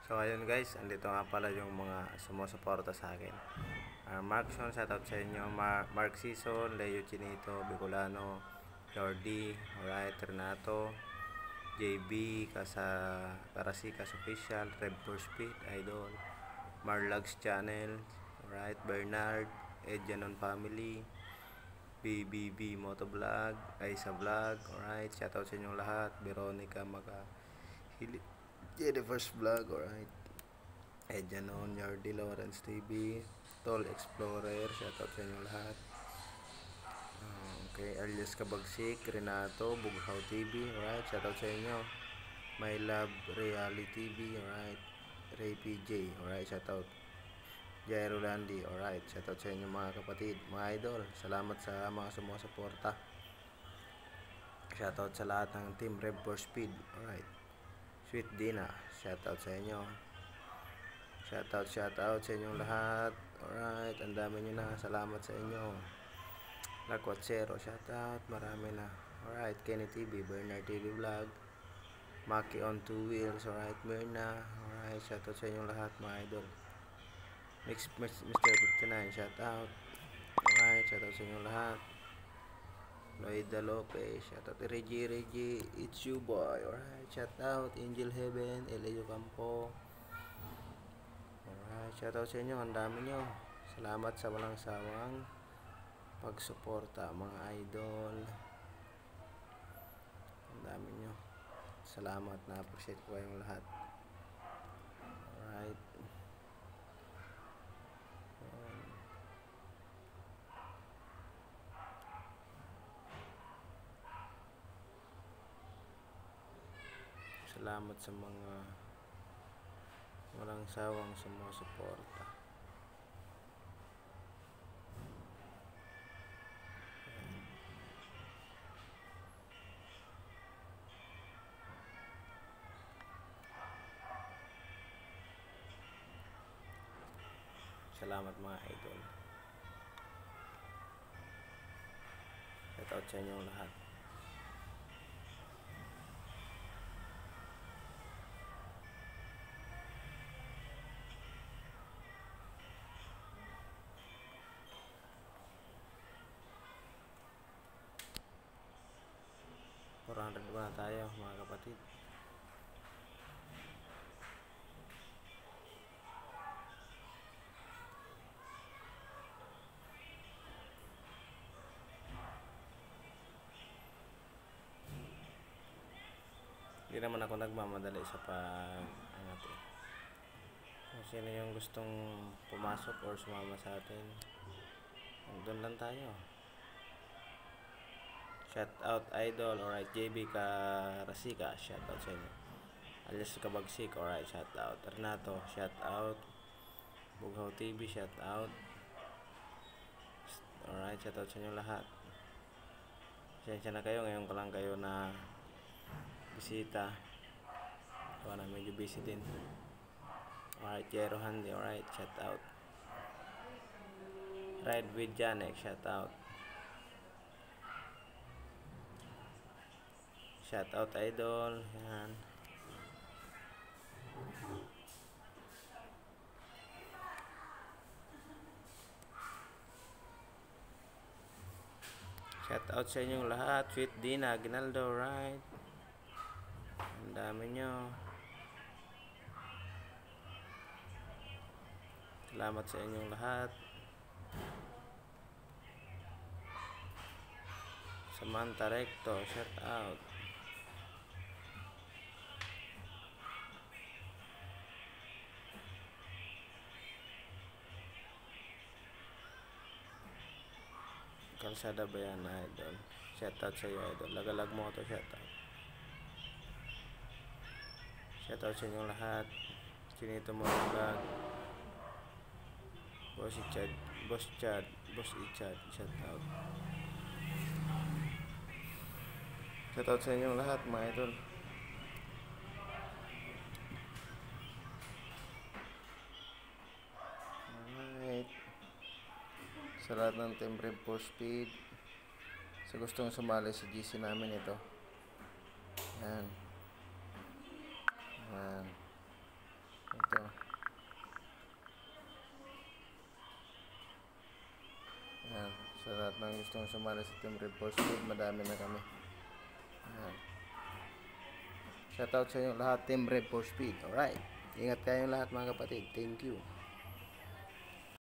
So ayun guys, andito nga pala yung mga sumusuporta sa akin. Markson, shoutout sa inyo. Mark Season, Leo Chinito, Bicolano, Jordi, alright, Renato, JB, Karasikas Official, Rev for Speed, Idol, Marlags Channel, alright, Bernard, Edjanon Family, BBB Motovlog, Aisa Vlog, alright, shoutout sa inyong lahat. Veronica Maga, Jennifer's Vlog, alright, Edjanon, Yardi Lawrence TV, Tol Explorer, shoutout sa inyong lahat. Okay, alias Kabagsik, Renato, Bughaw TV, alright, shoutout sa inyo. My Love Reality TV, alright, Ray PJ, alright, shoutout. Jairo Landi, alright, shoutout sa inyo mga kapatid, mga idol. Salamat sa mga sumusuporta. Shoutout sa lahat ng team Rev for Speed, alright. Sweet Dina, shoutout sa inyo. Shoutout sa inyong lahat. Alright, ang dami nyo na. Salamat sa inyo. Lagwatsero, shoutout. Marami na. Alright, Kenny TV, Bernard TV Vlog, Maki on 2 wheels, alright, Myrna. Alright, shoutout sa inyong lahat mga idol. Mr. 59, shoutout. Alright, shoutout sa inyong lahat. Loida Lopez, shoutout. Reggie, it's you boy. Alright, shoutout. Angel Heaven, Elio Campo. Alright, shoutout sa inyo. Ang dami nyo. Salamat sa walang sawang pagsuporta mga idol. Ang dami nyo. Salamat, na-appreciate ko kayong lahat. Alright. Salamat sa mga walang sawang sumusuporta. Salamat mga idol. Shoutout sa inyong lahat. Kurang na tayo mga kapatid. Hindi naman ako nagmamadali sa kung sino yung gustong pumasok or sumama sa atin, doon lang tayo. Shout out idol, alright. JB Karasika, shout out sa inyo. Alias Kabagsik, alright, shout out. Renato, shout out. Bughaw TV, shout out. Alright, shout out sa inyo lahat. Sensya na kayo, ngayon ko lang kayo na bisita. Ito na, medyo busy din. Alright, Jero Handy, alright, shout out. Ride with Janek, shout out. Shout out idol, yan. Shout out sa inyong lahat. Sweet Dina, Ginaldo, right? Ang dami nyo. Salamat sa inyong lahat. Samantha Recto, shout out. Kalsada ba yan, idol? Shoutout sa iyo, idol. Lagalag mo ito, shoutout. Shoutout sa inyong lahat. Chinito mo vlog. Boss Ichad, shoutout. Shoutout sa inyong lahat, mga idol. Sa lahat ng team Rev for Speed, sa gustong sumali sa GC namin ito, yan, Sa lahat ng gustong sumali sa Team Red for Speed, madami na kami. Ayan. Shoutout sa inyo lahat, Team Red for Speed. Alright. Ingat kayong lahat mga kapatid. Thank you.